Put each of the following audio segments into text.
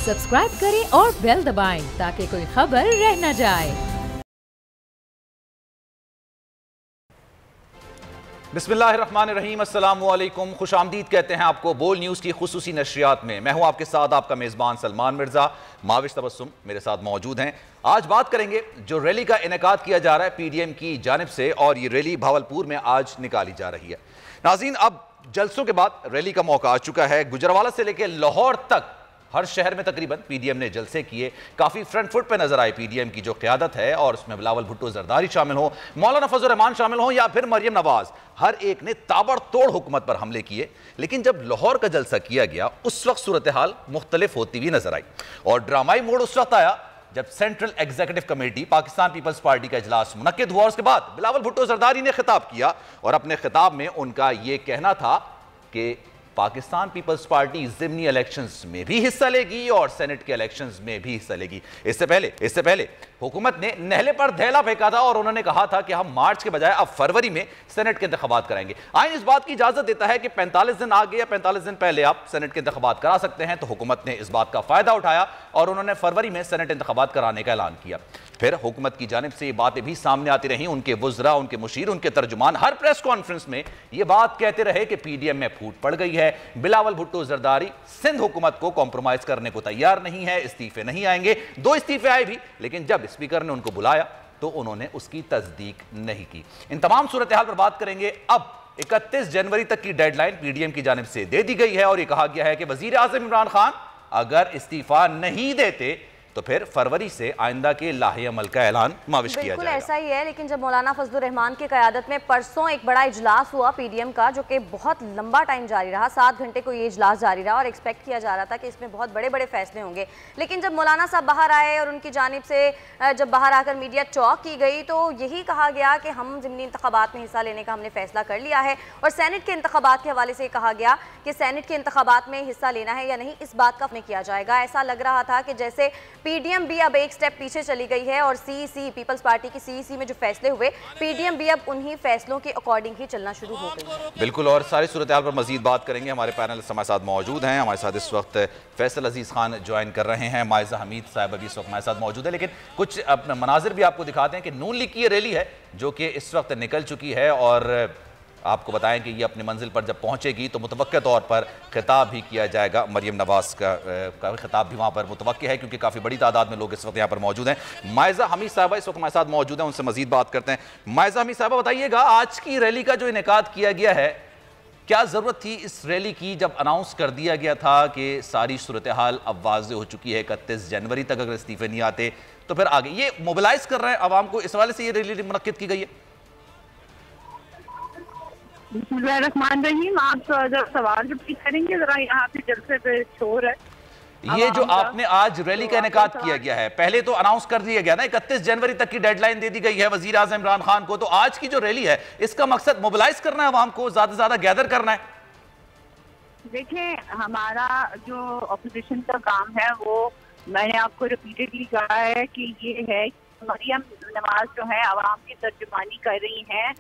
Subscribe करें और bell दबाएं ताकि कोई खबर रह न जाए। बिस्मिल्लाहिर्रहमानिर्रहीम, अस्सलामु अलैकुम। खुशामदीद कहते हैं आपको बोल न्यूज़ की खुसूसी नशरियात में। मैं हूं आपके साथ आपका मेज़बान सलमान मिर्ज़ा। माविश तबस्सुम मेरे साथ मौजूद हैं। आज बात करेंगे जो रैली का इनेकाद किया जा रहा है पीडीएम की जानिब से, और ये रैली भावलपुर में आज निकाली जा रही है। नाज़रीन, अब जलसों के बाद रैली का मौका आ चुका है। गुजरावाला से लेकर लाहौर तक हर शहर में तकरीबन पीडीएम ने जलसे किए। काफ़ी फ्रंट फुट पे नजर आए पीडीएम की जो क़यादत है, और उसमें बिलावल भुट्टो जरदारी शामिल हो, मौलाना फजल रहमान शामिल हो या फिर मरियम नवाज, हर एक ने ताबड़तोड़ हुकूमत पर हमले किए। लेकिन जब लाहौर का जलसा किया गया उस वक्त सूरत हाल मुख्तलिफ होती हुई नजर आई, और ड्रामाई मोड़ उस वक्त आया जब central executive committee Pakistan Peoples Party का इजलास मुनक्किद हुआ। उसके बाद बिलावल भुट्टो जरदारी ने खिताब किया, और अपने खिताब में उनका यह कहना था कि पाकिस्तान पीपल्स पार्टी ज़िमनी इलेक्शंस में भी हिस्सा लेगी और सेनेट के इलेक्शंस में भी हिस्सा लेगी। इससे पहले हुकूमत ने नहले पर धैला फेंका था और उन्होंने कहा था कि हम मार्च के बजाय अब फरवरी में सेनेट के इंतखाबात कराएंगे। आइन इस बात की इजाजत देता है कि 45 दिन आगे या 45 दिन पहले आप सेनेट के इंतखाबात करा सकते हैं। तो हुकूमत ने इस बात का फायदा उठाया और उन्होंने फरवरी में सेनेट इंतखाबात कराने का ऐलान किया। फिर हुकूमत की जानिब से ये बातें भी सामने आती रही। उनके वुज़रा, उनके मुशीर, उनके तर्जुमान हर प्रेस कॉन्फ्रेंस में ये बात कहते रहे कि पीडीएम में फूट पड़ गई है। बिलावल भुट्टो जरदारी सिंध हुकूमत को कॉम्प्रोमाइज करने को तैयार नहीं है, इस्तीफे नहीं आएंगे। 2 इस्तीफे आए भी, लेकिन जब स्पीकर ने उनको बुलाया तो उन्होंने उसकी तस्दीक नहीं की। इन तमाम सूरत हाल पर बात करेंगे। अब 31 जनवरी तक की डेडलाइन पीडीएम की जानिब से दे दी गई है, और यह कहा गया है कि वजीर आज़म इमरान खान अगर इस्तीफा नहीं देते तो फिर फरवरी से आइंदा के लाहे अमल का ऐलान माविश किया जाएगा। बिल्कुल ऐसा ही है। लेकिन जब मौलाना फजल रहमान की क़यादत में परसों एक बड़ा इजलास हुआ पीडीएम का, जो कि बहुत लंबा टाइम जारी रहा, 7 घंटे को ये इजलास जारी रहा, और एक्सपेक्ट किया जा रहा था कि इसमें बहुत बड़े बड़े फैसले होंगे। लेकिन जब मौलाना साहब बाहर आए और उनकी जानिब से जब बाहर आकर मीडिया चौक की गई, तो यही कहा गया कि हम ज़िमनी इंतखाबात में हिस्सा लेने का हमने फैसला कर लिया है। और सेनेट के इंतखाबात के हवाले से कहा गया कि सेनेट के इंतखाबात में हिस्सा लेना है या नहीं, इस बात का किया जाएगा। ऐसा लग रहा था कि जैसे पीडीएम भी अब एक स्टेप पीछे चली गई है, और सीईसी पीपल्स पार्टी की सीईसी में जो फैसले हुए, पीडीएम भी अब उन्हीं फैसलों के अकॉर्डिंग ही चलना शुरू हो गई है। बिल्कुल, और सारी सूरत हाल पर मजीद बात करेंगे। हमारे पैनल हमारे साथ मौजूद हैं। हमारे साथ इस वक्त फैसल अजीज खान ज्वाइन कर रहे हैं, माइजा हमीद साहब अभी इस वक्त हमारे साथ मौजूद है। लेकिन कुछ मनाजिर भी आपको दिखाते हैं कि नून लीग की रैली है जो कि इस वक्त निकल चुकी है, और आपको बताएं कि ये अपनी मंजिल पर जब पहुंचेगी तो मुतवक्के तौर पर खिताब भी किया जाएगा। मरियम नवाज का खिताब भी वहाँ पर मुतवक्के है, क्योंकि काफ़ी बड़ी तादाद में लोग इस वक्त यहाँ पर मौजूद हैं। माइजा हमीद साहबा इस वक्त हमारे साथ मौजूद हैं, उनसे मजीद बात करते हैं। माइजा हमीद साहबा, बताइएगा आज की रैली का जो इनेकाद किया गया है, क्या ज़रूरत थी इस रैली की जब अनाउंस कर दिया गया था कि सारी सूरत हाल अब वाज़ेह हो चुकी है, 31 जनवरी तक अगर इस्तीफे नहीं आते तो फिर आगे ये मोबिलाइज कर रहे हैं आवाम को, इस वाले से ये रैली मुनक्किद की गई है? बिस्मिल्लाहिर्रहमानिर्रहीम, आप जरा सवाल रिपीट करेंगे, जरा यहाँ पे जलसे पे शोर है। ये जो आपने आज रैली का इनेकाद किया गया है, पहले तो अनाउंस कर दिया गया ना 31 जनवरी तक की डेडलाइन दे दी गई है वजीर आज़म इमरान खान को, तो आज की जो रैली है इसका मकसद मोबिलाइज करना है आवाम को, ज्यादा से ज्यादा गैदर करना है। देखें, हमारा जो अपोजिशन का काम है वो मैंने आपको रिपीटेडली कहा है कि ये है मरियम नवाज जो है आवाम की तर्जुमानी कर रही हैं।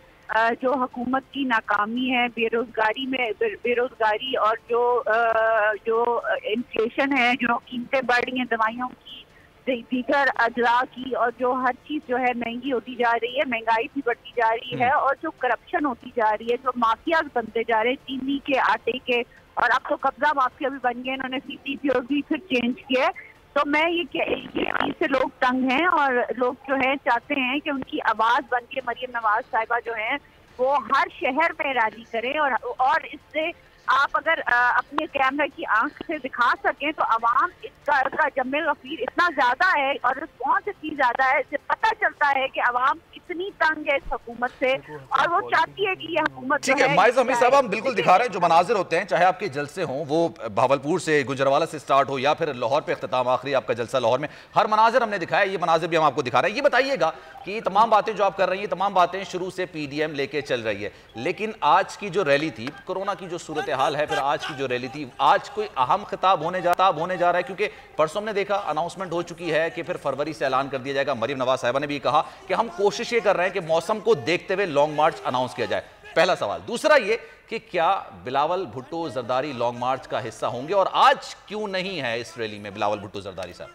जो हुकूमत की नाकामी है, बेरोजगारी और जो इन्फ्लेशन है, जो कीमतें बढ़ रही हैं दवाइयों की, दीगर अजला की, और जो हर चीज़ जो है महंगी होती जा रही है, महंगाई भी बढ़ती जा रही है, और जो करप्शन होती जा रही है, जो माफिया बनते जा रहे हैं चीनी के, आटे के, और अब तो कब्जा माफिया भी बन गए, इन्होंने सीपीपीओ भी फिर चेंज किया। तो मैं ये चीज से लोग तंग हैं, और लोग जो है चाहते हैं कि उनकी आवाज बन के मरियम नवाज साहिबा जो है वो हर शहर में रैली करें, और इससे आप अगर अपने कैमरा की आंख से दिखा सकें तो अवाम इसका जम्मे गफीर इतना ज्यादा है और रिस्पॉन्स इतनी ज्यादा है, इससे पता चलता है कि अवाम कितनी तंग है इस हुकूमत से, और वो चाहती है कि ये हुकूमत। ठीक है माइज़ हमीद साहब, हम बिल्कुल दिखा रहे हैं जो मनाजिर होते हैं, चाहे आपके जलसे हों वो भावलपुर से, गुजरावाला से स्टार्ट हो या फिर लाहौर पे अख्ताम, आखिरी आपका जलसा लाहौर में, हर मनाजिर हमने दिखाया, ये मनाजिर भी हम आपको दिखा रहे हैं। ये बताइएगा कि ये तमाम बातें जो आप कर रही हैं, तमाम बातें शुरू से पीडीएम लेके चल रही है, लेकिन आज की जो रैली थी, कोरोना की जो सूरत हाल है, फिर आज की जो रैली थी, आज कोई अहम खिताब होने जा रहा है, क्योंकि परसों हमने देखा अनाउंसमेंट हो चुकी है कि फिर फरवरी से ऐलान कर दिया जाएगा। मरियम नवाज साहिबा ने भी कहा कि हम कोशिश ये कर रहे हैं कि मौसम को देखते हुए लॉन्ग मार्च अनाउंस किया जाए। पहला सवाल। दूसरा ये कि क्या बिलावल भुट्टो जरदारी लॉन्ग मार्च का हिस्सा होंगे और आज क्यों नहीं है इस रैली में बिलावल भुट्टो जरदारी साहब?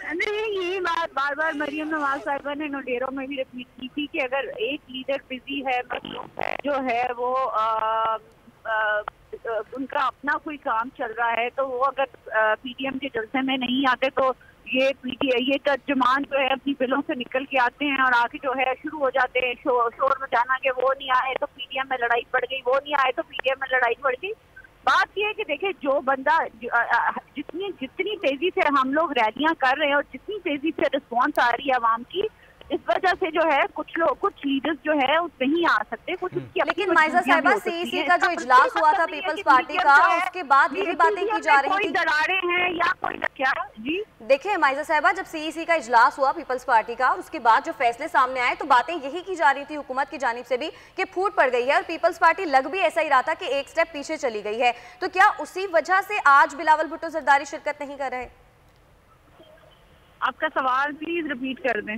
नहीं, यही बात बार बार मरियम नवाज साहिबा ने नोडेरो में भी रिपीट की थी कि अगर एक लीडर बिजी है, जो है वो उनका अपना कोई काम चल रहा है, तो वो अगर पीडीएम के जलसे में नहीं आते तो ये तर्जुमान जो है अपनी बिलों से निकल के आते हैं और आके जो है शुरू हो जाते हैं शोर मचाना कि वो नहीं आए तो पीडीएम में लड़ाई बढ़ गई, वो नहीं आए तो पीडीएम में लड़ाई बढ़ गई। बात यह है कि देखिए, जो बंदा जितनी तेजी से हम लोग रैलियां कर रहे हैं और जितनी तेजी से रिस्पॉन्स आ रही है आवाम की, इस वजह से जो है कुछ लीडर्स जो है उस नहीं आ सकते, कुछ लेकिन माइजा साहिबा, सीईसी का जो इजलास हुआ था पीपल्स पार्टी का, उसके बाद यही बातें की जा रही थी। दरारें हैं या कोई क्या? जी देखिए माइजा साहिबा, जब सीईसी का इजलास हुआ पीपल्स पार्टी का, उसके बाद जो फैसले सामने आए तो बातें यही की जा रही थी हुकूमत की जानिब से भी कि फूट पड़ गई है और पीपल्स पार्टी लग भी ऐसा ही रहा था कि एक स्टेप पीछे चली गई है। तो क्या उसी वजह से आज बिलावल भुट्टो जरदारी शिरकत नहीं कर रहे? आपका सवाल प्लीज रिपीट कर दें।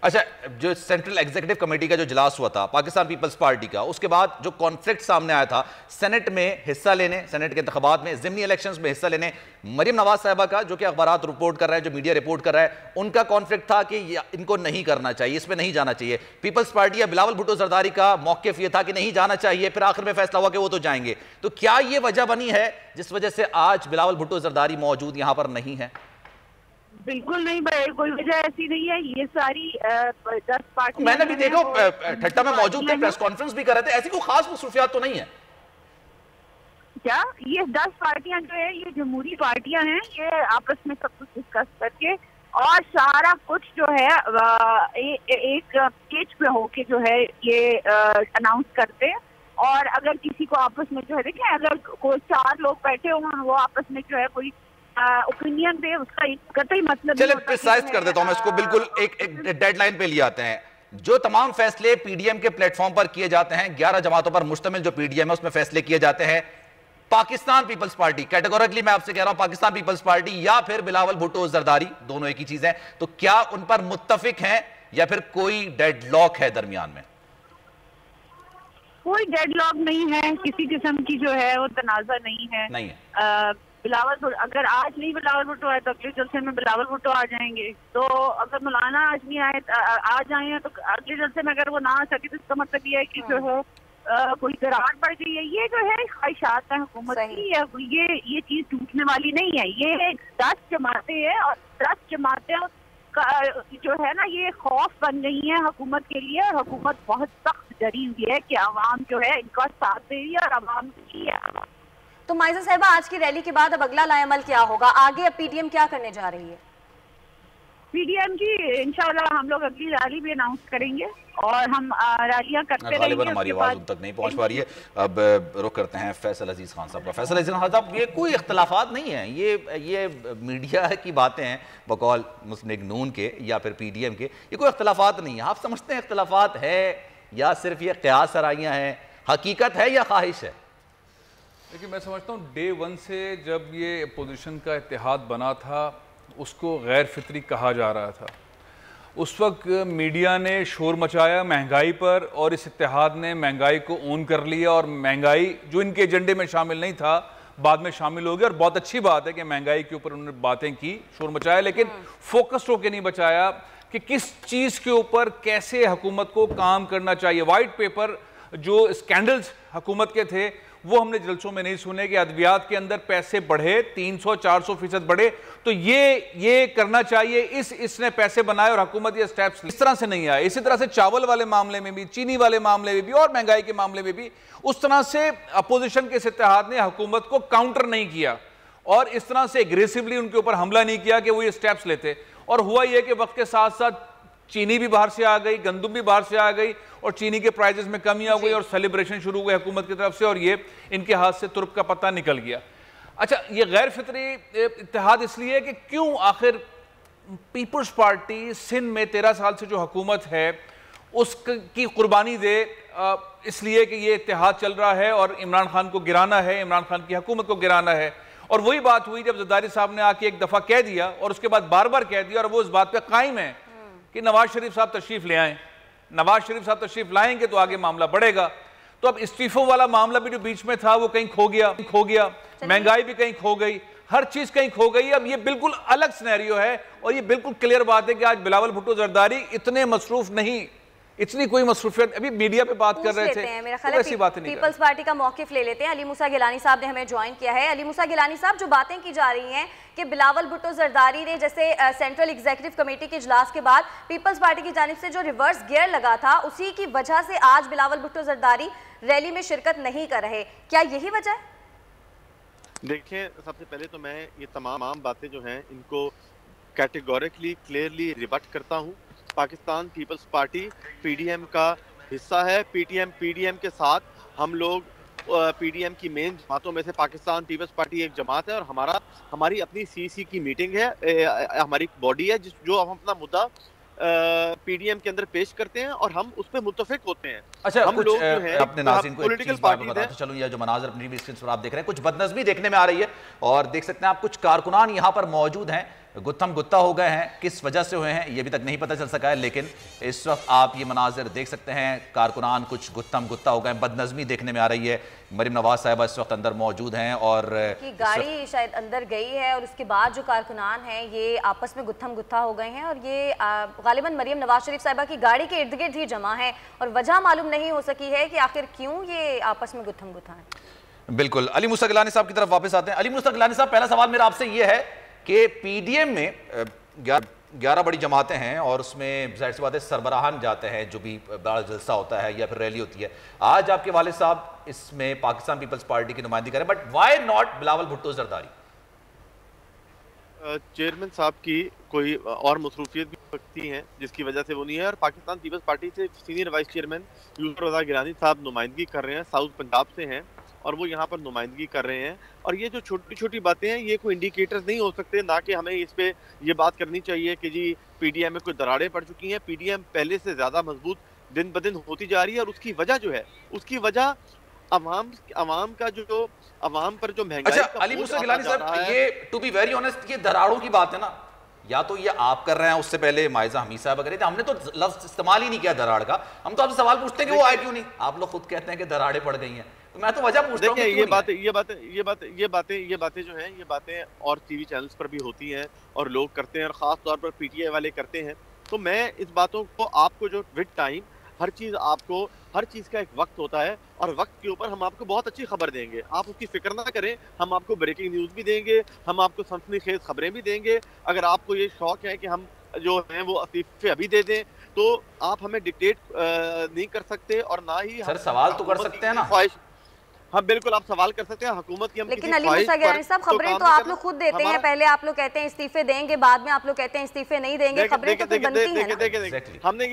अच्छा, जो सेंट्रल एग्जीक्यूटिव कमेटी का जो इजलास हुआ था पाकिस्तान पीपल्स पार्टी का, उसके बाद जो कॉन्फ्लिक्ट सामने आया था सेनेट में हिस्सा लेने, सेनेट के इंतखाबात में, ज़िमनी इलेक्शंस में हिस्सा लेने, मरियम नवाज साहिबा का जो कि अखबारात रिपोर्ट कर रहा है, जो मीडिया रिपोर्ट कर रहा है, उनका कॉन्फ्लिक्ट था कि इनको नहीं करना चाहिए, इसमें नहीं जाना चाहिए। पीपल्स पार्टी या बिलावल भुट्टो जरदारी का मौक़िफ़ ये था कि नहीं जाना चाहिए, फिर आखिर में फैसला हुआ कि वो तो जाएंगे। तो क्या ये वजह बनी है जिस वजह से आज बिलावल भुट्टो जरदारी मौजूद यहाँ पर नहीं है? बिल्कुल नहीं, कोई वजह ऐसी नहीं है। ये सारी 10 पार्टी, मैंने भी देखो ठट्टा में मौजूद थे, प्रेस कॉन्फ्रेंस भी कर रहे थे, ऐसी कोई खास मसरूफियात तो नहीं है क्या? ये 10 पार्टियां जो है ये जमहूरी पार्टियां हैं, ये आपस में सब कुछ डिस्कस करके और सारा कुछ जो है एक पेज पे होके जो है ये अनाउंस करते हैं। और अगर किसी को आपस में जो है देखें, अगर कोई 4 लोग बैठे हों वो आपस में जो है कोई ओपिनियन दे, उसका कतई मतलब चलिए प्रिसाइज कर देता हूं मैं इसको, बिल्कुल एक डेडलाइन पे ले आते हैं। जो तमाम फैसले पीडीएम के प्लेटफॉर्म पर किए जाते हैं, 11 जमातों पर मुश्तमिल जो पीडीएम है उसमें फैसले किए जाते हैं, पाकिस्तान पीपल्स पार्टी, कैटेगोरिकली मैं आपसे कह रहा हूं पाकिस्तान पीपल्स पार्टी या फिर बिलावल भुट्टो जरदारी, दोनों एक ही चीज है, तो क्या उन पर मुत्तफिक हैं या फिर कोई डेडलॉक है दरमियान में? कोई डेडलॉक नहीं है, किसी किस्म की जो है वो तनाजा नहीं है। बिलावल अगर आज नहीं बिलावल भुट्टो आए तो अगले जलसे में बिलावल भुट्टो आ जाएंगे। तो अगर मौलाना आज नहीं आए, आज आए हैं तो अगले जलसे में अगर वो ना आ सके तो इसका मतलब ये है कि जो है कोई दरार पड़ गई है। ये जो है ख्वाहिशात है हुकूमत की, ये चीज टूटने वाली नहीं है। ये 10 जमातें हैं और 10 जमातें जो है ना ये खौफ बन गई है हुकूमत के लिए, और हुकूमत बहुत सख्त डरी हुई है कि आवाम जो है इनका साथ दे रही है और आवाम की है। तो माइजा साहिबा, आज की रैली के बाद अब अगला लाएअमल क्या होगा? आगे अब पीडीएम क्या करने जा रही है? पीडीएम की इंशाल्लाह हम लोग अगली रैली भी अनाउंस करेंगे और हम रैलियां करते रहेंगे। हमारी आवाज उन तक नहीं पहुंच पा रही है। अब रुक करते हैं फैसल अजीज खान साहब का। फैसल अजीज खान साहब, ये कोई इख्तलाफात नहीं है, ये मीडिया की बातें हैं बकौल मुस्लिम लीग नून के या फिर पीडीएम के, ये कोई इख्तलाफात नहीं है। आप समझते हैं इख्तलाफात है या सिर्फ ये क़यास सराइयाँ हैं, हकीकत है या ख्वाहिश है? देखिए, मैं समझता हूँ डे 1 से जब ये अपोजिशन का इत्तेहाद बना था उसको गैर फितरी कहा जा रहा था। उस वक्त मीडिया ने शोर मचाया महंगाई पर और इस इत्तेहाद ने महंगाई को ओन कर लिया और महंगाई जो इनके एजेंडे में शामिल नहीं था बाद में शामिल हो गया। और बहुत अच्छी बात है कि महंगाई के ऊपर उन्होंने बातें की, शोर मचाया, लेकिन फोकस्ड होकर नहीं बचाया कि किस चीज़ के ऊपर कैसे हुकूमत को काम करना चाहिए। वाइट पेपर जो स्कैंडल्स हुकूमत के थे वो हमने जलसों में नहीं सुने कि अद्वियात के अंदर पैसे बढ़े 300-400% बढ़े, तो ये करना चाहिए, इसने पैसे बनाए और हुकूमत ये स्टेप्स इस तरह से नहीं आए। इसी तरह से चावल वाले मामले में भी, चीनी वाले मामले में भी और महंगाई के मामले में भी उस तरह से अपोजिशन के इस इत्तेहाद ने हुकूमत को काउंटर नहीं किया और इस तरह से एग्रेसिवली उनके ऊपर हमला नहीं किया कि वो ये स्टेप्स लेते। और हुआ ये कि वक्त के साथ साथ चीनी भी बाहर से आ गई, गंदम भी बाहर से आ गई और चीनी के प्राइजेस में कमी आ गई और सेलिब्रेशन शुरू हुए हुकूमत की तरफ से और ये इनके हाथ से तुर्क का पता निकल गया। अच्छा, ये गैर फितरी इत्तेहाद इसलिए कि क्यों आखिर पीपल्स पार्टी सिंध में 13 साल से जो हुकूमत है उसकी कुर्बानी दे, इसलिए कि ये इत्तेहाद चल रहा है और इमरान खान को गिराना है, इमरान खान की हुकूमत को गिराना है। और वही बात हुई जब जरदारी साहब ने आके एक दफ़ा कह दिया और उसके बाद बार बार कह दिया और वो इस बात पर कायम है कि नवाज शरीफ साहब तशरीफ ले आए नवाज शरीफ साहब तशरीफ लाएंगे तो आगे मामला बढ़ेगा। तो अब इस्तीफों वाला मामला भी जो बीच में था वो कहीं खो गया, महंगाई भी कहीं खो गई, हर चीज कहीं खो गई। अब ये बिल्कुल अलग सिनेरियो है और ये बिल्कुल क्लियर बात है कि आज बिलावल भुट्टो जरदारी इतने मसरूफ नहीं, इतनी कोई मसरूफियत अभी मीडिया पे बात कर रहे थे, मेरा तो ऐसी बात नहीं। पीपल्स पार्टी का मौकिफ ले लेते हैं। अली मूसा गिलानी साहब ने हमें ज्वाइन किया है। अली मूसा गिलानी साहब, जो बातें की जा रही हैं कि बिलावल भुट्टो जरदारी ने जैसे सेंट्रल एग्जीक्यूटिव कमेटी के इजलास के बाद पीपल्स पार्टी की जानिब से जो रिवर्स गियर लगा था, उसी की वजह से आज बिलावल भुट्टो जरदारी रैली में शिरकत नहीं कर रहे, क्या यही वजह है? देखिए, सबसे पहले तो मैं ये तमाम बातें जो हैं इनको कैटेगोरिकली क्लियरली रिबट करता हूँ। पाकिस्तान पीपल्स पार्टी पीडीएम का हिस्सा है। पीडीएम के साथ हम लोग पीडीएम की मेन जमातों में से पाकिस्तान पीपल्स पार्टी एक जमात है और हमारी अपनी सीसी की मीटिंग है, हमारी बॉडी है जो हम अपना मुद्दा पीडीएम के अंदर पेश करते हैं और हम उस पर मुत्तफिक होते हैं। अच्छा, हम लोग जो है अपने नाज़रीन को पॉलिटिकल पार्टी है। चलो, ये जो मनाज़र अपनी स्क्रीन पर आप देख रहे हैं, कुछ बदनज़मी देखने में आ रही है और देख सकते हैं आप कुछ कारकुनान यहाँ पर मौजूद हैं, गुत्थम गुत्ता हो गए हैं। किस वजह से हुए हैं ये अभी तक नहीं पता चल सका है, लेकिन इस वक्त आप ये मनाजिर देख सकते हैं, कारकुनान कुछ गुत्थम गुत्ता हो गए, बदनज़मी देखने में आ रही है। मरीम नवाज साहिबा इस वक्त अंदर मौजूद हैं और की गाड़ी शायद अंदर गई है और उसके बाद जो कारकुनान हैं ये आपस में गुत्थम गुत्था हो गए हैं और ये गालिबन मरीम नवाज शरीफ साहिबा की गाड़ी के इर्द गिर्द ही जमा है और वजह मालूम नहीं हो सकी है कि आखिर क्यों ये आपस में गुत्थम गुत्था है। बिल्कुल, अली मूसा गिलानी साहब की तरफ वापस आते हैं। अली मूसा गिलानी साहब, पहला सवाल मेरा आपसे ये है कि पीडीएम में 11 बड़ी जमातें हैं और उसमें जाहिर सी बात है सरबराहान जाते हैं, जो भी बड़ा जलसा होता है या फिर रैली होती है। आज आपके वालिद साहब इसमें पाकिस्तान पीपल्स पार्टी की नुमाइंदगी करें, but why not Bilawal Bhutto Zardari? Chairman साहब की कोई और मसरूफियत भी सकती हैं जिसकी वजह से वो नहीं है और पाकिस्तान पीपल्स पार्टी से सीनियर वाइस चेयरमैन यूसुफ रज़ा गिलानी साहब नुमाइंदगी कर रहे हैं, साउथ पंजाब से हैं और वो यहाँ पर नुमाइंदगी कर रहे हैं। और ये जो छोटी छोटी बातें हैं ये कोई इंडिकेटर्स नहीं हो सकते, ना कि हमें इस पे ये बात करनी चाहिए कि जी पीडीएम में कोई दरारें पड़ चुकी हैं। पीडीएम पहले से ज़्यादा मजबूत दिन ब दिन होती जा रही है और उसकी वजह जो है, उसकी वजह अवाम का जो अवाम पर जो महंगाई। अच्छा अली मूसा गिलानी साहब, ये टू बी वेरी ऑनेस्ट, ये दरारों की बात है ना, या तो ये आप कर रहे हैं, उससे पहले माइजा हमीद साहब कर रहे थे, हमने तो लफ्ज इस्तेमाल ही नहीं किया दराड़ का। हम तो आपसे सवाल पूछते हैं कि वो आए क्यों नहीं, आप लोग खुद कहते हैं कि दराड़ें पड़ गई हैं, तो मैं तो वजह पूछता हूं। देखिए, ये बातें जो हैं, ये बातें और टीवी चैनल्स पर भी होती हैं और लोग करते हैं और ख़ास तौर पर पीटीआई वाले करते हैं। तो मैं इस बातों को आपको जो विद टाइम हर चीज़ का एक वक्त होता है और वक्त के ऊपर हम आपको बहुत अच्छी खबर देंगे, आप उसकी फिक्र ना करें। हम आपको ब्रेकिंग न्यूज़ भी देंगे, हम आपको सनसनीखेज खबरें भी देंगे। अगर आपको ये शौक है कि हम जो हैं वो इस्तीफे अभी दे दें तो आप हमें डिक्टेट नहीं कर सकते और ना ही सर सवाल तो कर सकते हैं ना। हाँ बिल्कुल, आप सवाल कर सकते हैं हुकूमत की। लेकिन अली मूसा गिलानी साहब, खबरें तो आप लोग खुद देते हैं, पहले आप लोग कहते हैं इस्तीफे देंगे, बाद में आप लोग कहते हैं इस्तीफे नहीं देंगे, खबरें तो बनती हैं ना। हमने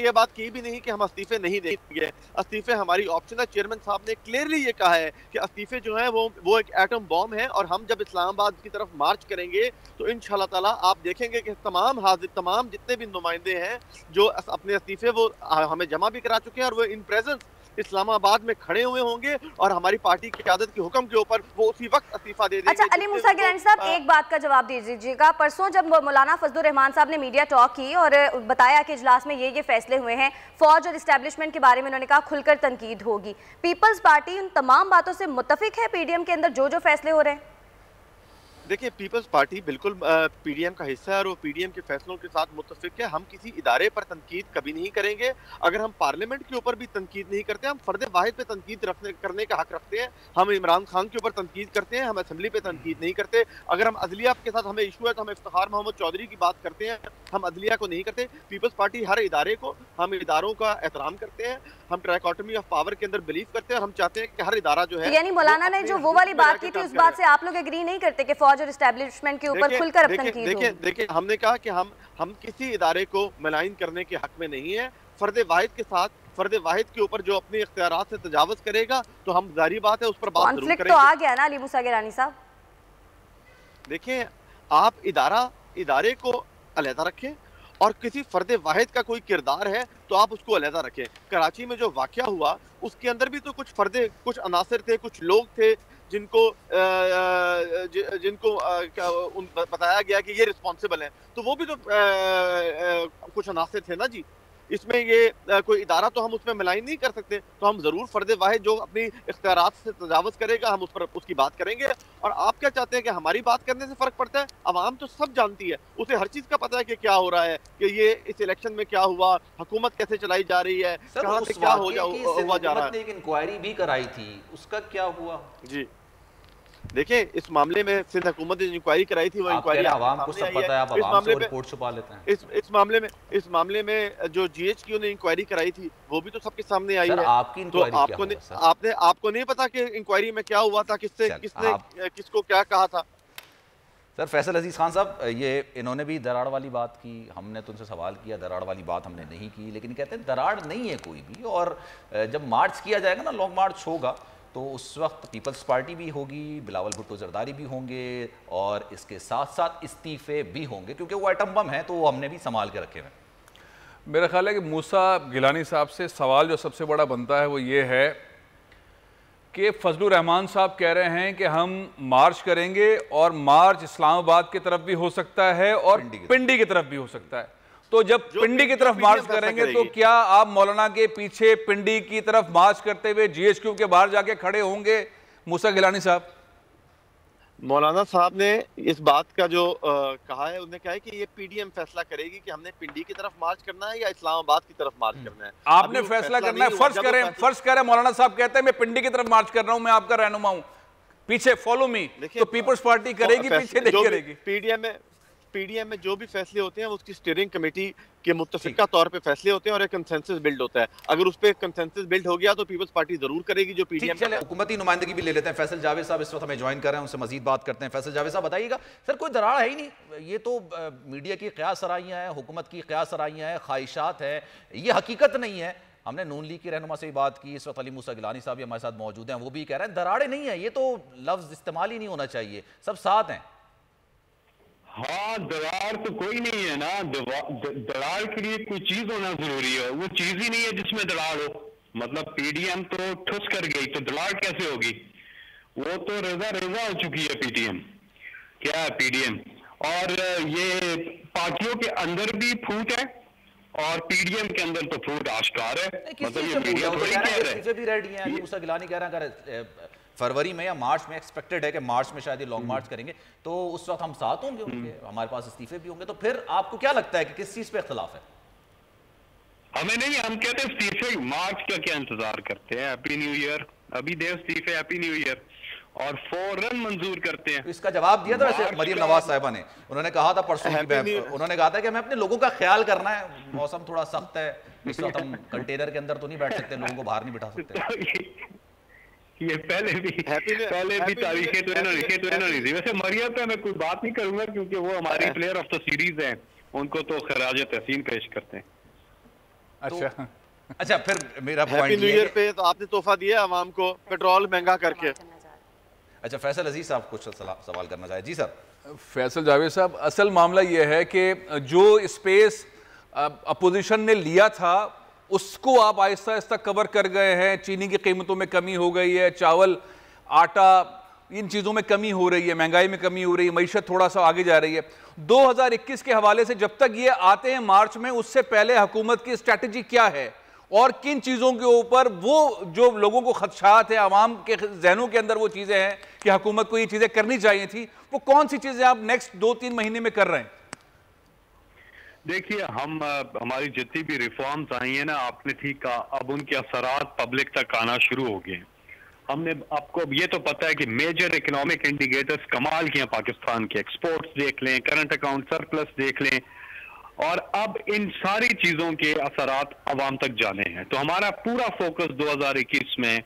ये बात की भी नहीं कि हम इस्तीफे नहीं देंगे, इस्तीफे हमारी ऑप्शन है। चेयरमैन साहब ने क्लियरली ये कहा है कि इस्तीफे जो है वो एक एटम बॉम्ब है और हम जब इस्लामाबाद की तरफ मार्च करेंगे तो इंशाल्लाह ताला आप देखेंगे कि तमाम जितने भी नुमाइंदे हैं जो अपने इस्तीफे वो हमें जमा भी करा चुके हैं और वो इन प्रेजेंस इस्लामाबाद में खड़े हुए होंगे और हमारी पार्टी की क़यादत के हुक्म के ऊपर वो उसी वक्त इस्तीफा दे देंगे। अच्छा अली मूसा गिलानी साहब, एक बात का जवाब दे दीजिएगा। परसों जब मौलाना फजलुर रहमान साहब ने मीडिया टॉक की और बताया कि इजलास में ये फैसले हुए हैं, फौज और इस्टेब्लिशमेंट के बारे में उन्होंने कहा खुलकर तनकीद होगी, पीपल्स पार्टी उन तमाम बातों से मुत्तफिक है पीडीएम के अंदर जो फैसले हो रहे हैं? देखिए, पीपल्स पार्टी बिल्कुल पीडीएम का हिस्सा है और वो पीडीएम के फैसलों के साथ मुत्तफिक है। हम किसी इदारे पर तनकीद कभी नहीं करेंगे। अगर हम पार्लियामेंट के ऊपर भी तनकीद नहीं करते, हम फर्द वाहिद पे तनकीद करने का हक रखते हैं। हम इमरान खान के ऊपर तनकीद करते हैं, हम असेंबली पे तनकीद नहीं करते। अगर हम अदलिया के साथ हमें इशू है तो हम इफ्तिखार मोहम्मद चौधरी की बात करते हैं, हम अदलिया को नहीं करते। पीपल्स पार्टी हर इदारे को, हम इदारों का एहतराम करते हैं, हम ट्राइकोटमी ऑफ पावर के अंदर बिलीव करते हैं और हम चाहते हैं कि हर इदारा जो है। यानी मौलाना ने जो वो वाली बात की थी उस बात से आप लोग एग्री नहीं करते कि फौज और इस्टेब्लिशमेंट के ऊपर खुलकर अपनी तनकीद हो? देखिए, हमने कहा कि हम किसी इदारे को मलाइन करने के हक में नहीं है। फर्द वाहिद के साथ, फर्द वाहिद के ऊपर जो अपने इख्तियारात से तजावुज़ करेगा तो हम जारी बात है उस पर बात जरूर करेंगे। तो आ गया ना अली मूसा गिलानी साहब। देखिए, आप इदारे को अलहदा रखें और किसी फर्द वाहिद का कोई किरदार है तो आप उसको अलहदा रखें। कराची में जो वाक़या हुआ उसके अंदर भी तो कुछ अनासर थे, कुछ लोग थे जिनको बताया गया कि ये रिस्पॉन्सिबल हैं, तो वो भी तो कुछ अनासर थे ना जी। इसमें ये कोई इदारा तो हम उसमें मिलान नहीं कर सकते। तो हम जरूर फर्द वाहिद जो अपनी इख्तियारात से तजावुज करेगा हम उस पर उसकी बात करेंगे। और आप क्या चाहते हैं कि हमारी बात करने से फर्क पड़ता है? अवाम तो सब जानती है, उसे हर चीज का पता है कि क्या हो रहा है, कि ये इस इलेक्शन में क्या हुआ, हुकूमत कैसे चलाई जा रही है, कहां से क्या हुआ जा रहा है। एक इंक्वायरी भी कराई थी, उसका क्या हुआ? जी देखिए, इस मामले में सिंध हुकूमत ने इंक्वायरी कराई थी, वो इंक्वायरी आवाम को सब पता है, आप आवाम से रिपोर्ट छुपा लेते हैं। इस मामले में जो GHQ ने इंक्वायरी कराई थी वो भी तो सबके सामने आई है। आपकी इंक्वायरी तो आपको नहीं पता कि इंक्वायरी में क्या हुआ था, किसने किसको क्या कहा था? सर फैसल अजीज खान साहब, ये इन्होंने भी दराड़ वाली बात की, हमने तो उनसे सवाल किया, दराड़ वाली बात हमने नहीं की, लेकिन कहते हैं दराड़ नहीं है कोई भी। और जब मार्च किया जाएगा ना, लॉन्ग मार्च होगा, तो उस वक्त पीपल्स पार्टी भी होगी, बिलावल भुट्टो जरदारी भी होंगे और इसके साथ साथ इस्तीफे भी होंगे, क्योंकि वो एटम बम है तो वो हमने भी संभाल के रखे हुए। मेरा ख्याल है कि मूसा गिलानी साहब से सवाल जो सबसे बड़ा बनता है वो ये है कि फजलुर रहमान साहब कह रहे हैं कि हम मार्च करेंगे और मार्च इस्लामाबाद की तरफ भी हो सकता है और पिंडी की तरफ भी हो सकता है। तो जब पिंडी की तरफ मार्च करेंगे तो क्या आप मौलाना के पीछे पिंडी की तरफ मार्च करते हुए GHQ के बाहर जाके खड़े होंगे मूसा गिलानी साहब? मौलाना साहब ने इस बात का जो कहा है, उन्होंने कहा है कि ये PDM फैसला करेगी कि हमने पिंडी की तरफ मार्च करना है या इस्लामाबाद की तरफ मार्च करना है। आपने फैसला करना है। फर्ज करें मौलाना साहब कहते हैं मैं पिंडी की तरफ मार्च कर रहा हूं, मैं आपका रहनुमा हूं, पीछे फॉलो मी, तो पीपल्स पार्टी करेगी, पीछे नहीं करेगी। PDM में जो भी फैसले होते हैं उसकी स्टीयरिंग कमेटी के मुत्तफिका तौर पे फैसले होते हैं और एक कंसेंसस बिल्ड होता है। अगर उस पे कंसेंसस बिल्ड हो गया तो पीपल्स पार्टी जरूर करेगी जो PDM। चले हुकूमती नुमाइंदगी भी ले लेते हैं। फैसल जावेद साहब इस वक्त हमें ज्वाइन कर रहे हैं, उनसे मजीद बात करते हैं। फैसल जावेद साहब बताइएगा, सर कोई दरार है ही नहीं, ये तो मीडिया की क़यास सराइयाँ हैं, हुकूमत की क़यास सराइयाँ हैं, ख्वाहिशात है, ये हकीकत नहीं है। हमने नून लीग की रहनुमा से भी बात की, इस वक्त अली मूसा गिलानी साहब भी हमारे साथ मौजूद हैं, वो भी कह रहे हैं दरारें नहीं है, ये तो लफ्ज़ इस्तेमाल ही नहीं होना चाहिए, सब साथ हैं। हाँ, दरार तो कोई नहीं है ना, दरार के लिए कोई चीज होना जरूरी है, वो चीज ही नहीं है जिसमें दरार हो। मतलब PDM तो ठुस कर गई तो दरार कैसे होगी? वो तो रेजा हो चुकी है PDM। क्या है PDM? और ये पार्टियों के अंदर भी फूट है और PDM के अंदर तो फूट आश्कार है। मतलब ये मीडिया थोड़ी कह रहा है। भी रेडी हैं, मूसा गिलानी कह रहे हैं फरवरी में या मार्च में एक्सपेक्टेड है कि मार्च में शायद ये लॉन्ग मार्च करेंगे, तो उस वक्त हम साथ होंगे उनके, हमारे पास इस्तीफे भी होंगे। तो फिर आपको क्या लगता है कि किस चीज पे इख्तिलाफ है? हमें नहीं, हम कहते हैं इस्तीफे, मार्च का क्या इंतजार करते हैं? हैप्पी न्यू ईयर, अभी देव इस्तीफे, हैप्पी न्यू ईयर, और फौरन मंजूर करते हैं। तो इसका जवाब दिया था वैसे मरियम नवाज साहिबा ने, उन्होंने कहा था परसों की, उन्होंने कहा था कि हमें अपने लोगों का ख्याल करना है, मौसम थोड़ा सख्त है, इस वक्त हम कंटेनर के अंदर तो नहीं बैठ सकते, लोगों को बाहर नहीं बिठा सकते। ये पहले भी तारीखें तो इन्होंने दी। वैसे मरियम पे मैं कोई बात नहीं करूंगा क्योंकि वो हमारी प्लेयर ऑफ द सीरीज हैं, उनको तो खराज तहसीन पेश करते हैं। अच्छा फिर मेरा पॉइंट न्यू ईयर पे तो आपने तोहफा दिया आवाम को, पेट्रोल महंगा करके। अच्छा फैसल अजीज साहब कुछ सवाल करना चाहे? जी सर। फैसल जावेद साहब, असल मामला ये है कि जो स्पेस अपोजिशन ने लिया था उसको आप आहिस्ता आहिस्ता कवर कर गए हैं। चीनी की कीमतों में कमी हो गई है, चावल, आटा, इन चीज़ों में कमी हो रही है, महंगाई में कमी हो रही है, मईशत थोड़ा सा आगे जा रही है। 2021 के हवाले से जब तक ये आते हैं मार्च में, उससे पहले हुकूमत की स्ट्रैटेजी क्या है और किन चीज़ों के ऊपर वो जो लोगों को खदशात है, आवाम के जहनों के अंदर वो चीज़ें हैं कि हुकूमत को ये चीज़ें करनी चाहिए थी, वो कौन सी चीज़ें आप नेक्स्ट 2-3 महीने में कर रहे हैं? देखिए, हमारी जितनी भी रिफॉर्म्स आई हैं ना, आपने ठीक कहा, अब उनके असरात पब्लिक तक आना शुरू हो गए। हमने आपको ये तो पता है कि मेजर इकोनॉमिक इंडिकेटर्स कमाल किए हैं पाकिस्तान के, एक्सपोर्ट्स देख लें, करंट अकाउंट सरप्लस देख लें, और अब इन सारी चीजों के असरात अवाम तक जाने हैं। तो हमारा पूरा फोकस 2021 में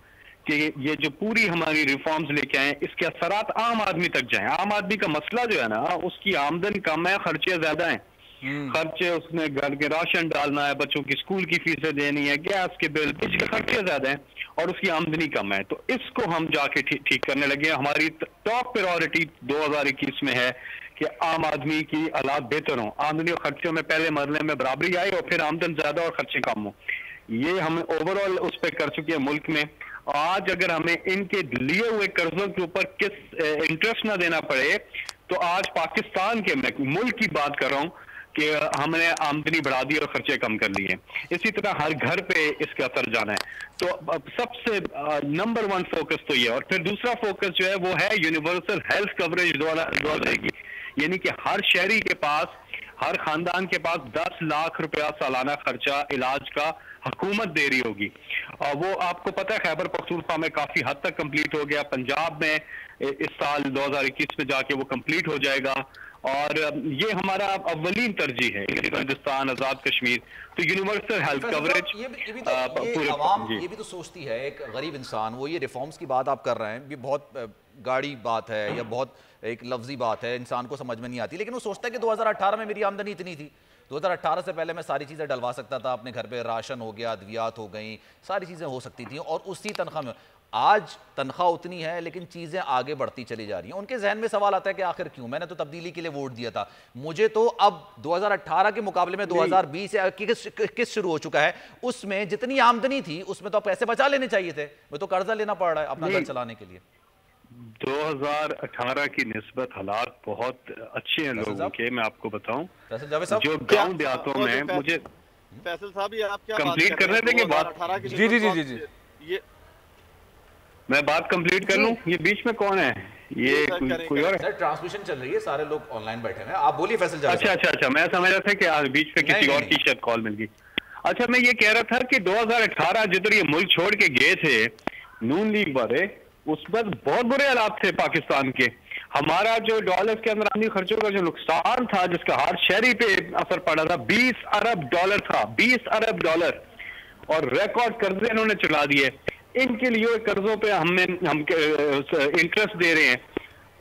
कि ये जो पूरी हमारी रिफॉर्म्स लेके आए, इसके असरात आम आदमी तक जाएं। आम आदमी का मसला जो है ना, उसकी आमदन कम है, खर्चे ज्यादा हैं। खर्चे, उसने घर के राशन डालना है, बच्चों की स्कूल की फीसें देनी है, गैस के बिल, बिजली के खर्चे ज्यादा हैं और उसकी आमदनी कम है। तो इसको हम जाके ठीक करने लगे। हमारी टॉप प्रायोरिटी 2021 में है कि आम आदमी की हालात बेहतर हों, आमदनी और खर्चों में पहले मरले में बराबरी आए और फिर आमदन ज्यादा और खर्चे कम हो। ये हम ओवरऑल उस पर कर चुके हैं मुल्क में। आज अगर हमें इनके लिए हुए कर्जों के ऊपर इंटरेस्ट ना देना पड़े, तो आज पाकिस्तान के, मैं मुल्क की बात कर रहा हूँ, कि हमने आमदनी बढ़ा दी और खर्चे कम कर लिए। इसी तरह हर घर पे इसका असर जाना है। तो सबसे नंबर 1 फोकस तो ये, और फिर दूसरा फोकस जो है वो है यूनिवर्सल हेल्थ कवरेज द्वारा जाएगी, यानी कि हर शहरी के पास, हर खानदान के पास 10 लाख रुपया सालाना खर्चा इलाज का हुकूमत दे रही होगी। और वो आपको पता है खैबर पख्तूनख्वा में काफी हद तक कंप्लीट हो गया, पंजाब में इस साल 2021 में जाके वो कंप्लीट हो जाएगा, और ये हमारा अव्वलीन तरजीह है हिंदुस्तान आजाद कश्मीर। तो यूनिवर्सल हेल्थ कवरेज ये भी तो सोचती है, एक गरीब इंसान, वो ये रिफॉर्म्स की बात आप कर रहे हैं, ये बहुत गाड़ी बात है या बहुत एक लफ्जी बात है, इंसान को समझ में नहीं आती, लेकिन वो सोचता है कि 2018 में मेरी आमदनी इतनी थी, 2018 से पहले मैं सारी चीज़ें डलवा सकता था, अपने घर पे राशन हो गया, अद्वियात हो गई, सारी चीज़ें हो सकती थी, और उसी तनख्वाह में। आज तनख्वाह उतनी है लेकिन चीज़ें आगे बढ़ती चली जा रही हैं। उनके जहन में सवाल आता है कि आखिर क्यों, मैंने तो तब्दीली के लिए वोट दिया था, मुझे तो अब 2018 के मुकाबले में 2020 किस शुरू हो चुका है, उसमें जितनी आमदनी थी उसमें तो पैसे बचा लेने चाहिए थे, मैं तो कर्जा लेना पड़ रहा है अपना घर चलाने के लिए। 2018 की निस्बत हालात बहुत अच्छे हैं लोगों के, मैं आपको बताऊं जो गांव देहातों में, मुझे फैसल साहब ये आप क्या कंप्लीट करने देंगे बात? जी जी जी जी ये मैं बात कंप्लीट कर लूं, ये बीच में कौन है? ये कोई और सर, ट्रांसमिशन चल रही है, सारे लोग ऑनलाइन बैठे हैं, आप बोलिए फैसल। अच्छा, मैं समझ रहा था कि बीच में किसी और की शायद कॉल मिल गई। अच्छा, मैं ये कह रहा था कि 2018 जिधर ये मुल्क छोड़ के गए थे नून लीग वाले, उस पर बहुत बुरे हालात थे पाकिस्तान के। हमारा जो डॉलर के अंदर आमदनी खर्चों का जो नुकसान था, जिसका हर शहरी पे असर पड़ा था, 20 अरब डॉलर था, 20 अरब डॉलर, और रिकॉर्ड कर्जे इन्होंने चला दिए। इनके लिए कर्जों पे हम इंटरेस्ट दे रहे हैं।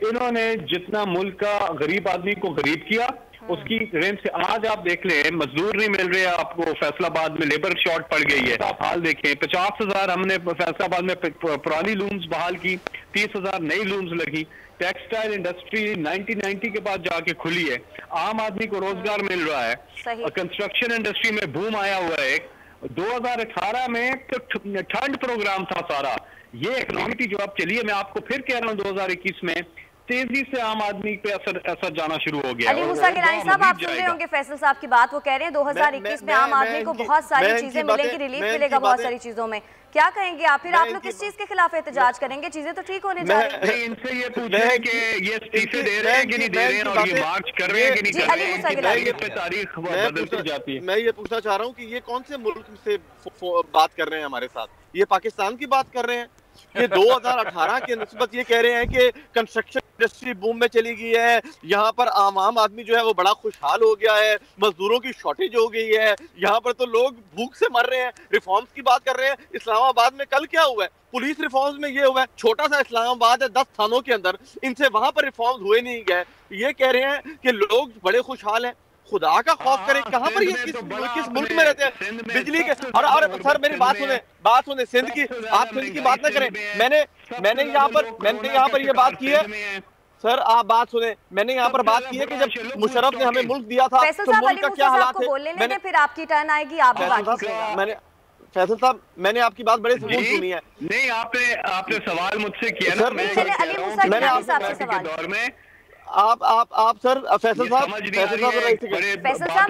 इन्होंने जितना मुल्क का गरीब आदमी को गरीब किया, उसकी रेंज से आज आप देख लें, मजदूर नहीं मिल रहे आपको, फैसलाबाद में लेबर शॉर्ट पड़ गई है, आप हाल देखें। 50,000 हमने फैसलाबाद में पुरानी लूम्स बहाल की, 30,000 नई लूम्स लगी। टेक्सटाइल इंडस्ट्री 1990 के बाद जाके खुली है, आम आदमी को रोजगार मिल रहा है, कंस्ट्रक्शन इंडस्ट्री में बूम आया हुआ है। 2018 में तो ठंड प्रोग्राम था सारा, ये इकोनॉमिक जो आप चलिए, मैं आपको फिर कह रहा हूँ 2021 में तेजी से आम आदमी पे असर जाना शुरू हो गया। अली मूसा गिलानी साहब, आप सुन रहे होंगे फैसल साहब की बात, वो कह रहे हैं 2021 में आम आदमी को बहुत सारी चीजें मिलेंगी, रिलीफ मिलेगा बहुत सारी चीजों में। क्या कहेंगे आप? फिर आप लोग किस चीज के खिलाफ एहतजाज करेंगे? चीजें तो ठीक होने जा रही हैं। इनसे ये पूछे कि ये इस्तीफे दे रहे हैं कि नहीं दे रहे हैं, और ये मार्च कर रहे हैं कि नहीं कर रहे हैं, तारीख बदलती जाती है। मैं ये पूछना चाह रहा हूँ कि ये कौन से मुल्क से बात कर रहे हैं हमारे साथ? ये पाकिस्तान की बात कर रहे हैं। ये 2018 के निस्बत ये कह रहे हैं कि कंस्ट्रक्शन इंडस्ट्री बूम में चली गई है, यहाँ पर आम आदमी जो है वो बड़ा खुशहाल हो गया है, मजदूरों की शॉर्टेज हो गई है, यहाँ पर तो लोग भूख से मर रहे हैं। रिफॉर्म्स की बात कर रहे हैं। इस्लामाबाद में कल क्या हुआ है? पुलिस रिफॉर्म्स में ये हुआ है, छोटा सा इस्लामाबाद है 10 थानों के अंदर, इनसे वहां पर रिफॉर्म्स हुए नहीं गए। ये कह रहे हैं कि लोग बड़े खुशहाल हैं। खुदा का खौफ करें, कहाँ पर ये किस मुल्क में रहते हैं? बिजली के और सर मेरी बात सुने, सिंध की, आप सिंध की बात ना करें। मैंने यहाँ पर ये बात की है सर, आप बात सुने, मैंने यहाँ पर बात की है कि जब मुशर्रफ ने हमें मुल्क दिया था तो मुल्क का क्या हालात है। फिर आपकी टर्न आएगी, आप फैसल साहब, मैंने आपकी बात बड़े सुकून सुनी है। नहीं, आपने सवाल मुझसे किया ना, दौर में आप सर फैसल साहब,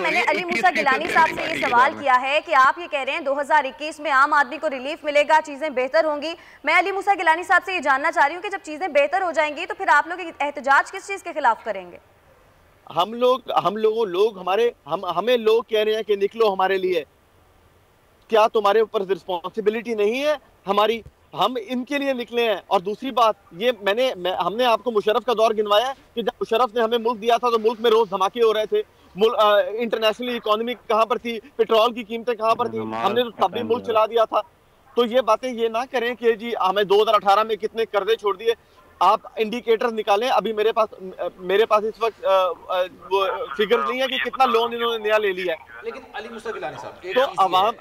मैंने अली मूसा गिलानी साहब से ये सवाल किया है कि आप ये कह रहे हैं 2021 में आम आदमी को रिलीफ मिलेगा, चीजें बेहतर होंगी। मैं अली मूसा गिलानी साहब से ये जानना चाह रही हूँ कि जब चीजें बेहतर हो जाएंगी तो फिर आप लोग एहतजाज किस चीज के खिलाफ करेंगे? हमें लोग कह रहे हैं कि निकलो हमारे लिए, क्या तुम्हारे ऊपर रिस्पॉन्सिबिलिटी नहीं है हमारी? हम इनके लिए निकले हैं। और दूसरी बात ये हमने आपको मुशर्रफ का दौर गिनवाया है कि जब मुशर्रफ ने हमें मुल्क दिया था तो मुल्क में रोज धमाके हो रहे थे, इंटरनेशनल इकोनॉमी कहाँ पर थी, पेट्रोल की कीमतें कहाँ पर थी, हमने तो तब भी मुल्क चला दिया था। तो ये बातें ये ना करें कि जी हमें 2018 में कितने कर्जे छोड़ दिए। आप इंडिकेटर निकालें, अभी मेरे पास इस वक्त वो फिगर नहीं है कि कितना लोन इन्होंने नया ले लिया है। लेकिन अली मूसा गिलानी साहब,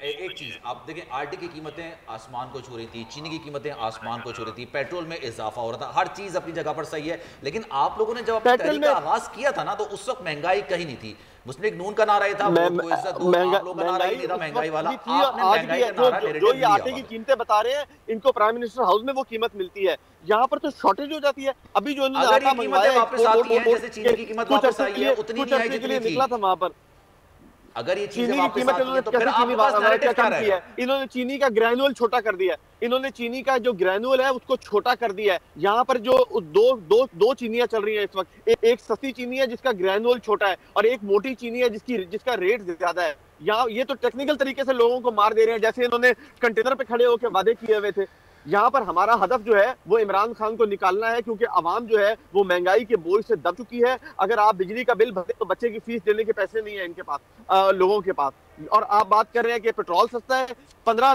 एक चीज आप देखें, आटे की कीमतें आसमान को छू रही थी, चीनी की कीमतें आसमान को छू रही थी, पेट्रोल में इजाफा हो रहा था, हर चीज अपनी जगह पर सही है। लेकिन आप लोगों ने जब अपनी तहरीक का आगाज किया था ना, तो उस वक्त महंगाई कहीं नहीं थी। मुस्लिम लीग नून का नारा ये था, जो ये आटे की कीमतें बता रहे हैं, इनको प्राइम मिनिस्टर हाउस में वो कीमत मिलती है, यहाँ पर तो शॉर्टेज हो जाती है। अभी जो निकला था वहां पर अगर ये चीनी की कीमत इन्होंने तो फिर आपके पास क्या नैरेटिव क्या कम किया है? इन्होंने चीनी का ग्रैनुअल छोटा कर दिया है। इन्होंने चीनी का जो ग्रैनुअल है उसको छोटा कर दिया है। यहाँ पर जो दो चीनियां चल रही हैं इस वक्त, एक सस्ती चीनी है जिसका ग्रैनुअल छोटा है और एक मोटी चीनी है जिसका रेट ज्यादा है। यहाँ ये तो टेक्निकल तरीके से लोगों को मार दे रहे हैं, जैसे इन्होंने कंटेनर पे खड़े होकर वादे किए हुए थे। यहाँ पर हमारा हदफ जो है वो इमरान खान को निकालना है, क्योंकि आवाम जो है वो महंगाई के बोझ से दब चुकी है। अगर आप बिजली का बिल भरते तो बच्चे की फीस देने के पैसे नहीं है इनके पास, लोगों के पास। और आप बात कर रहे हैं कि पेट्रोल सस्ता है। 15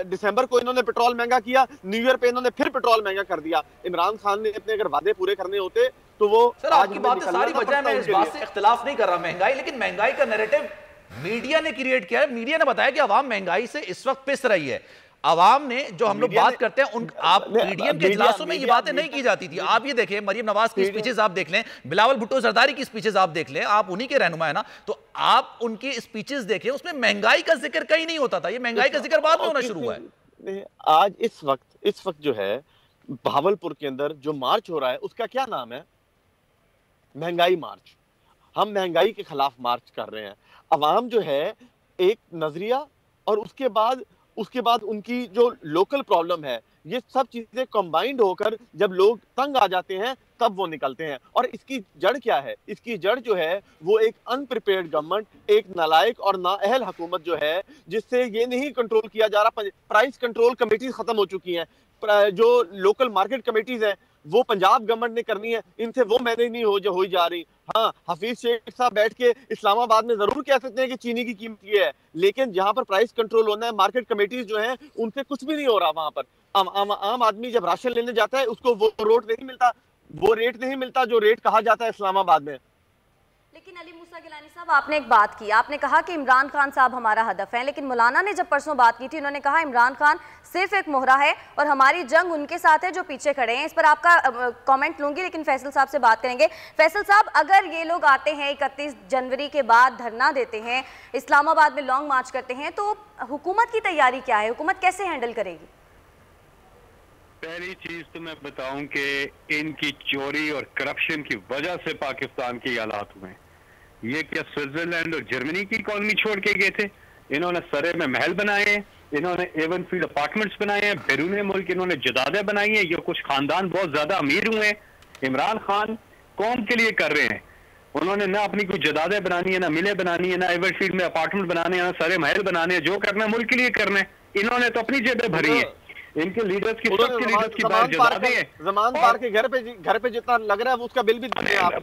दिसंबर को इन्होंने पेट्रोल महंगा किया, न्यू ईयर पे इन्होंने फिर पेट्रोल महंगा कर दिया। इमरान खान ने अपने अगर वादे पूरे करने होते तो वो सर आपकी बात सारी वजह, मैं इस बात से इख्तिलाफ नहीं कर रहा महंगाई, लेकिन महंगाई का नैरेटिव मीडिया ने क्रिएट किया है। मीडिया ने बताया कि आवाम महंगाई से इस वक्त पिस रही है। आवाम ने, जो हम लोग बात करते हैं आप पीडीएम के इजलासों में ये बातें नहीं की जाती थी। आप ये देखें, मरियम नवाज की स्पीचेस आप देख लें, बिलावल भुट्टो जरदारी की स्पीचेस आप देख लें, आप उन्हीं के रहनुमा है ना, तो आप उनकी स्पीचेस देखें, उसमें महंगाई का जिक्र कहीं नहीं होता था। ये महंगाई का जिक्र बाद में होना शुरू हुआ है। आज इस वक्त जो है भावलपुर के अंदर जो मार्च हो रहा है उसका क्या नाम है? महंगाई मार्च। हम महंगाई के खिलाफ मार्च कर रहे हैं। अवाम जो है एक नजरिया और उसके बाद उनकी जो लोकल प्रॉब्लम है, ये सब चीजें कंबाइंड होकर जब लोग तंग आ जाते हैं तब वो निकलते हैं। और इसकी जड़ क्या है? इसकी जड़ जो है वो एक अनप्रिपेयर्ड गवर्नमेंट, एक नालायक और नाअहल हुकूमत जो है, जिससे ये नहीं कंट्रोल किया जा रहा। प्राइस कंट्रोल कमेटीज खत्म हो चुकी हैं। जो लोकल मार्केट कमेटीज हैं वो पंजाब गवर्नमेंट ने करनी है, इनसे वो मैनेज नहीं हो जा रही। हाँ, हफीज शेख साहब बैठ के इस्लामाबाद में जरूर कह सकते हैं कि चीनी की कीमत ये है, लेकिन जहां पर प्राइस कंट्रोल होना है, मार्केट कमेटीज जो हैं उनसे कुछ भी नहीं हो रहा। वहां पर आम आदमी जब राशन लेने जाता है उसको वो रेट नहीं मिलता जो रेट कहा जाता है इस्लामाबाद में। लेकिन अली मूसा गिलानी साहब, आपने एक बात की, आपने कहा कि इमरान खान साहब हमारा हदफ है, लेकिन मौलाना ने जब परसों बात की थी उन्होंने कहा इमरान खान सिर्फ एक मोहरा है और हमारी जंग उनके साथ है जो पीछे खड़े हैं। इस पर आपका कमेंट लूंगी, लेकिन फैसल साहब से बात करेंगे। फैसल साहब, अगर ये लोग आते हैं 31 जनवरी के बाद धरना देते हैं, इस्लामाबाद में लॉन्ग मार्च करते हैं, तो हुकूमत की तैयारी क्या है? हुकूमत कैसे हैंडल करेगी? पहली चीज तो मैं बताऊं कि इनकी चोरी और करप्शन की वजह से पाकिस्तान के हालात हुए। ये क्या स्विट्जरलैंड और जर्मनी की इकॉनमी छोड़ के गए थे? इन्होंने सरे में महल बनाए हैं, इन्होंने एवन फील्ड अपार्टमेंट्स बनाए हैं, बैरून मुल्क इन्होंने जदादे बनाई हैं। ये कुछ खानदान बहुत ज्यादा अमीर हुए हैं। इमरान खान कौम के लिए कर रहे हैं? उन्होंने ना अपनी कोई जदादे बनानी है, ना मिलें बनानी है, ना एवन फील्ड में अपार्टमेंट बनाने हैं, ना सरे महल बनाने हैं। जो करना है मुल्क के लिए करना है। इन्होंने तो अपनी जेबें भरी है। इनके लीडर्स की सबके लीडर्स की बात जदादे हैं। ज़मान पार्क के घर पे जितना लग रहा है उसका बिल भी देंगे आप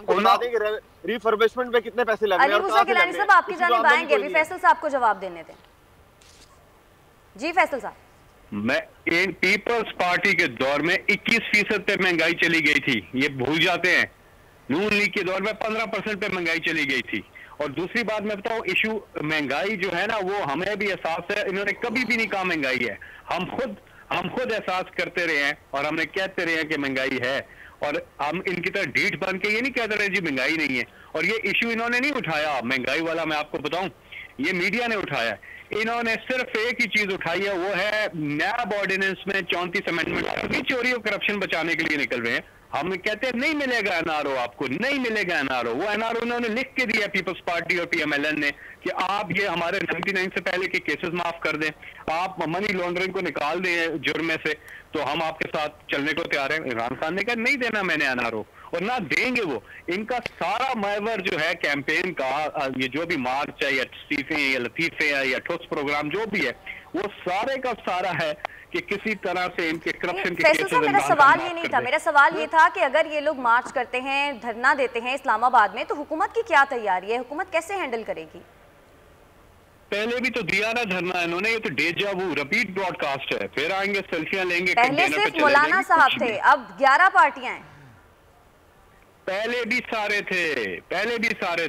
को बता देंगे रिफर्बिशमेंट पे कितने पैसे लग रहे हैं। अली मूसा गिलानी साहब, आपकी जानिब आएंगे, अभी फैसल साहब को जवाब देने दें। जी फैसल साहब, मैं इन पीपल्स पार्टी के दौर में 21% पे महंगाई चली गई थी, ये भूल जाते हैं। नून लीग के दौर में 15% पे महंगाई चली गई थी। और दूसरी बात मैं बताऊं, इशू महंगाई जो है ना, वो हमें भी एहसास है। इन्होंने कभी भी नहीं कहा महंगाई है। हम खुद एहसास करते रहे हैं और हमने कहते रहे हैं कि महंगाई है, और हम इनकी तरह ढीठ बन के ये नहीं कहते रहे जी महंगाई नहीं है। और ये इशू इन्होंने नहीं उठाया महंगाई वाला, मैं आपको बताऊं, ये मीडिया ने उठाया है। इन्होंने सिर्फ एक ही चीज उठाई है, वो है नैब ऑर्डिनेंस में 34 अमेंडमेंट चोरी और करप्शन बचाने के लिए निकल रहे हैं। हम कहते हैं नहीं मिलेगा एनआरओ, आपको नहीं मिलेगा एनआरओ। वो एनआरओ उन्होंने लिख के दिया पीपल्स पार्टी और पीएमएलएन ने कि आप ये हमारे 99 से पहले के केसेस माफ कर दें, आप मनी लॉन्ड्रिंग को निकाल दें जुर्म में से, तो हम आपके साथ चलने को तैयार हैं। इमरान खान ने कहा नहीं देना मैंने एनआरओ, और ना देंगे वो। इनका सारा महवर जो है कैंपेन का, ये जो भी मार्च है या इस्तीफे या लतीफे है या ठोस प्रोग्राम जो भी है, वो सारे का सारा है कि किसी तरह से इनके करप्शन के केसेस। मेरा सवाल ये नहीं था, मेरा सवाल ये था कि अगर ये लोग मार्च करते हैं, धरना देते हैं इस्लामाबाद में, तो हुकूमत की क्या तैयारी है? हुकूमत कैसे हैंडल करेगी? पहले भी तो दिया ना धरना इन्होंने, ये तो डेजा वू रिपीट ब्रॉडकास्ट है। फिर आएंगे सेल्फियां लेंगे। पहले सिर्फ मौलाना साहब थे, अब 11 पार्टियां हैं। पहले भी सारे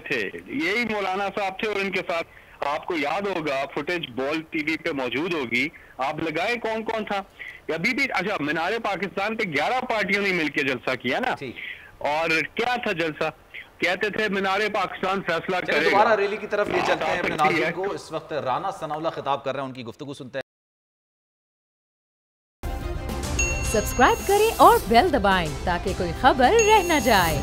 थे, यही मौलाना साहब थे। और इनके साथ आपको याद होगा, फुटेज बॉल टीवी पे मौजूद होगी, आप लगाए कौन कौन था। अभी भी अच्छा, मीनारे पाकिस्तान पे 11 पार्टियों ने मिलकर जलसा किया ना, और क्या था जलसा? कहते थे मीनारे पाकिस्तान फैसला करेगा। दोबारा रैली की तरफ ले चलते हैं अपने नाज़रीन को। इस वक्त राना सनाउल्लाह खिताब कर रहे हैं, उनकी गुफ्तगू सुनते हैं। सब्सक्राइब करें और बेल दबाएं ताकि कोई खबर रह न जाए।